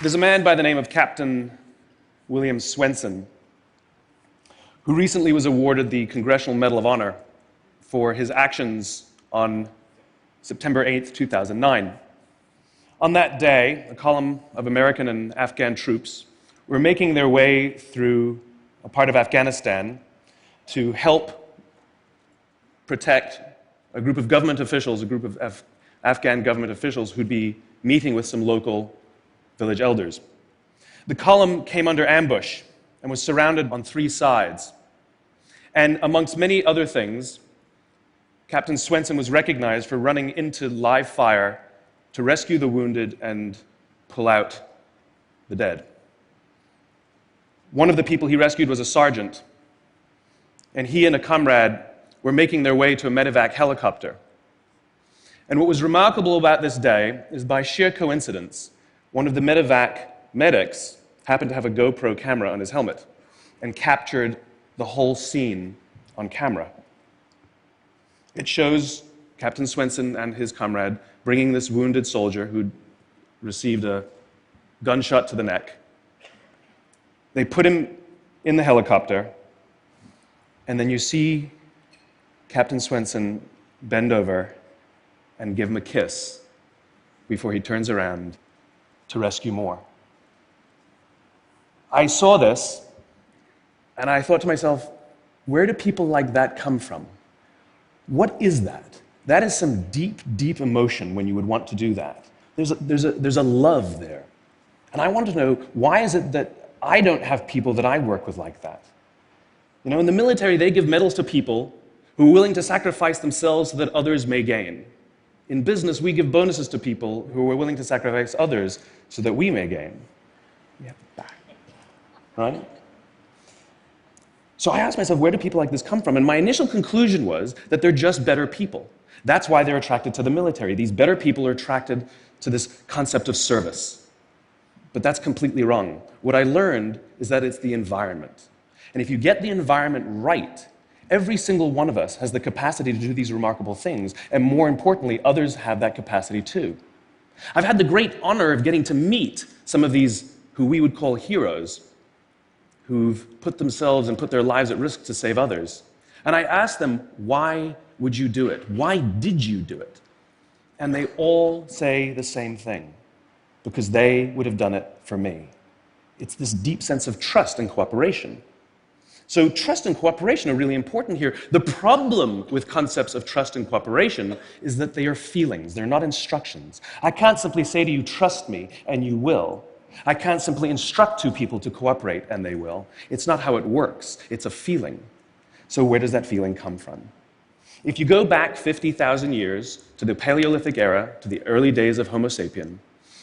There's a man by the name of Captain William Swenson who recently was awarded the Congressional Medal of Honor for his actions on September 8th, 2009. On that day, a column of American and Afghan troops were making their way through a part of Afghanistan to help protect a group of government officials, a group of Afghan government officials who'd be meeting with some local village elders. The column came under ambush and was surrounded on three sides. And amongst many other things, Captain Swenson was recognized for running into live fire to rescue the wounded and pull out the dead. One of the people he rescued was a sergeant, and he and a comrade were making their way to a medevac helicopter. And what was remarkable about this day is, by sheer coincidence, one of the medevac medics happened to have a GoPro camera on his helmet and captured the whole scene on camera. It shows Captain Swenson and his comrade bringing this wounded soldier who'd received a gunshot to the neck. They put him in the helicopter, and then you see Captain Swenson bend over and give him a kiss before he turns around to rescue more. I saw this, and I thought to myself, where do people like that come from? What is that? That is some deep, deep emotion when you would want to do that. There's a love there. And I want to know, why is it that I don't have people that I work with like that? You know, in the military, they give medals to people who are willing to sacrifice themselves so that others may gain. In business, we give bonuses to people who are willing to sacrifice others so that we may gain. We have it back. Right? So I asked myself, where do people like this come from? And my initial conclusion was that they're just better people. That's why they're attracted to the military. These better people are attracted to this concept of service. But that's completely wrong. What I learned is that it's the environment. And if you get the environment right, every single one of us has the capacity to do these remarkable things, and more importantly, others have that capacity too. I've had the great honor of getting to meet some of these who we would call heroes, who've put themselves and put their lives at risk to save others. And I asked them, why would you do it? Why did you do it? And they all say the same thing, because they would have done it for me. It's this deep sense of trust and cooperation. So trust and cooperation are really important here. The problem with concepts of trust and cooperation is that they are feelings, they're not instructions. I can't simply say to you, trust me, and you will. I can't simply instruct two people to cooperate, and they will. It's not how it works. It's a feeling. So where does that feeling come from? If you go back 50,000 years to the Paleolithic era, to the early days of Homo sapien,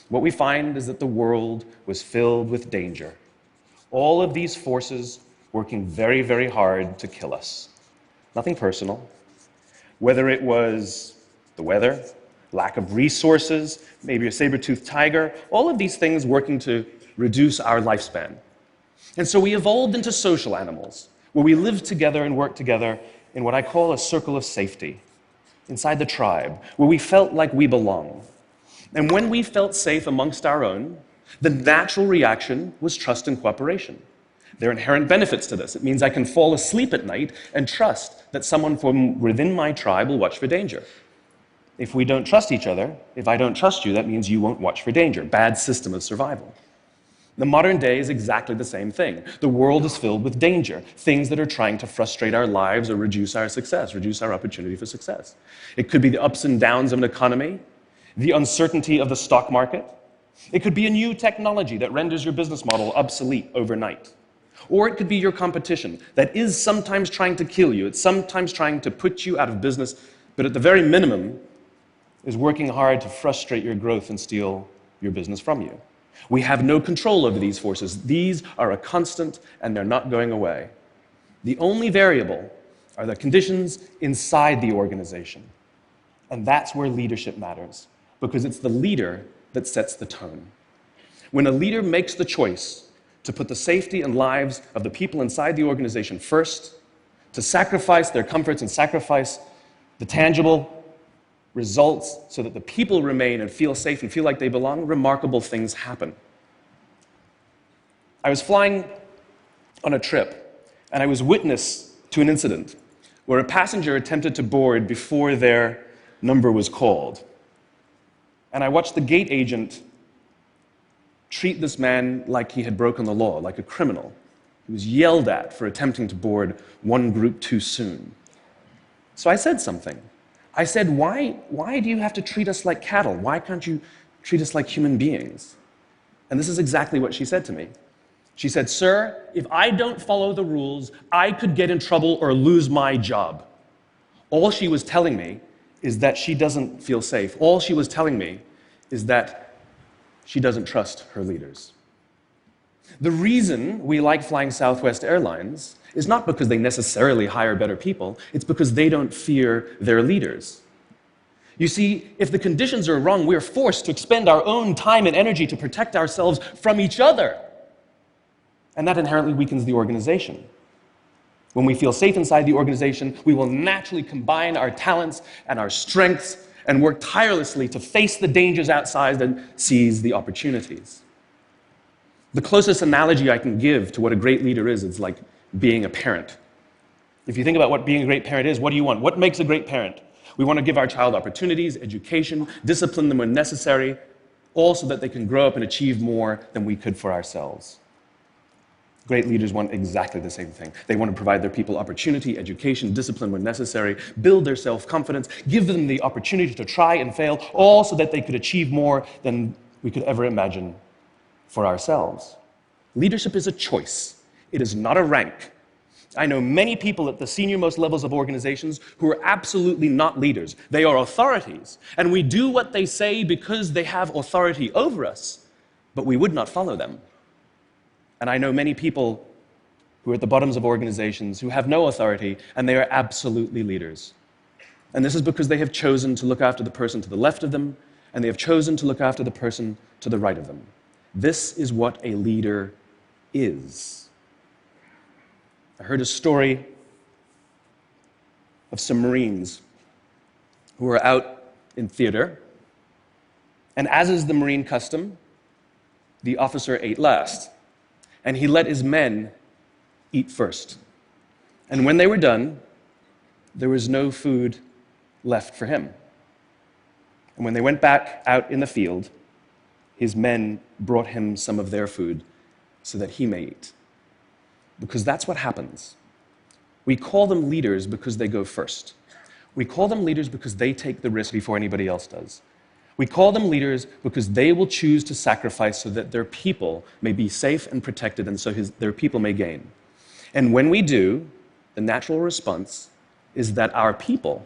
what we find is that the world was filled with danger. All of these forces working very, very hard to kill us. Nothing personal. Whether it was the weather, lack of resources, maybe a saber-toothed tiger, all of these things working to reduce our lifespan. And so we evolved into social animals, where we lived together and worked together in what I call a circle of safety, inside the tribe, where we felt like we belong. And when we felt safe amongst our own, the natural reaction was trust and cooperation. There are inherent benefits to this. It means I can fall asleep at night and trust that someone from within my tribe will watch for danger. If we don't trust each other, if I don't trust you, that means you won't watch for danger. Bad system of survival. The modern day is exactly the same thing. The world is filled with danger, things that are trying to frustrate our lives or reduce our success, reduce our opportunity for success. It could be the ups and downs of an economy, the uncertainty of the stock market. It could be a new technology that renders your business model obsolete overnight. Or it could be your competition that is sometimes trying to kill you. It's sometimes trying to put you out of business, but at the very minimum is working hard to frustrate your growth and steal your business from you. We have no control over these forces. These are a constant, and they're not going away. The only variable are the conditions inside the organization. And that's where leadership matters, because it's the leader that sets the tone. When a leader makes the choice to put the safety and lives of the people inside the organization first, to sacrifice their comforts and sacrifice the tangible results so that the people remain and feel safe and feel like they belong, remarkable things happen. I was flying on a trip, and I was witness to an incident where a passenger attempted to board before their number was called. And I watched the gate agent treat this man like he had broken the law, like a criminal. He was yelled at for attempting to board one group too soon. So I said something. I said, why do you have to treat us like cattle? Why can't you treat us like human beings? And this is exactly what she said to me. She said, "Sir, if I don't follow the rules, I could get in trouble or lose my job." All she was telling me is that she doesn't feel safe. All she was telling me is that she doesn't trust her leaders. The reason we like flying Southwest Airlines is not because they necessarily hire better people, it's because they don't fear their leaders. You see, if the conditions are wrong, we're forced to expend our own time and energy to protect ourselves from each other. And that inherently weakens the organization. When we feel safe inside the organization, we will naturally combine our talents and our strengths and work tirelessly to face the dangers outside and seize the opportunities. The closest analogy I can give to what a great leader is, it's like being a parent. If you think about what being a great parent is, what do you want? What makes a great parent? We want to give our child opportunities, education, discipline them when necessary, all so that they can grow up and achieve more than we could for ourselves. Great leaders want exactly the same thing. They want to provide their people opportunity, education, discipline when necessary, build their self-confidence, give them the opportunity to try and fail, all so that they could achieve more than we could ever imagine for ourselves. Leadership is a choice. It is not a rank. I know many people at the senior-most levels of organizations who are absolutely not leaders. They are authorities, and we do what they say because they have authority over us, but we would not follow them. And I know many people who are at the bottoms of organizations who have no authority, and they are absolutely leaders. And this is because they have chosen to look after the person to the left of them, and they have chosen to look after the person to the right of them. This is what a leader is. I heard a story of some Marines who were out in theater, and as is the Marine custom, the officer ate last. And he let his men eat first. And when they were done, there was no food left for him. And when they went back out in the field, his men brought him some of their food so that he may eat. Because that's what happens. We call them leaders because they go first. We call them leaders because they take the risk before anybody else does. We call them leaders because they will choose to sacrifice so that their people may be safe and protected, and so their people may gain. And when we do, the natural response is that our people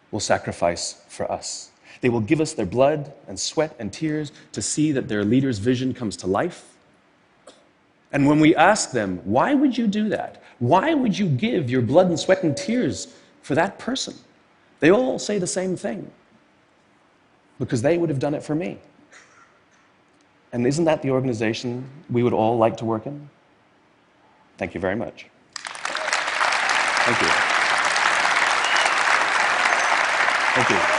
will sacrifice for us. They will give us their blood and sweat and tears to see that their leader's vision comes to life. And when we ask them, why would you do that? Why would you give your blood and sweat and tears for that person? They all say the same thing. Because they would have done it for me. And isn't that the organization we would all like to work in? Thank you very much. Thank you. Thank you.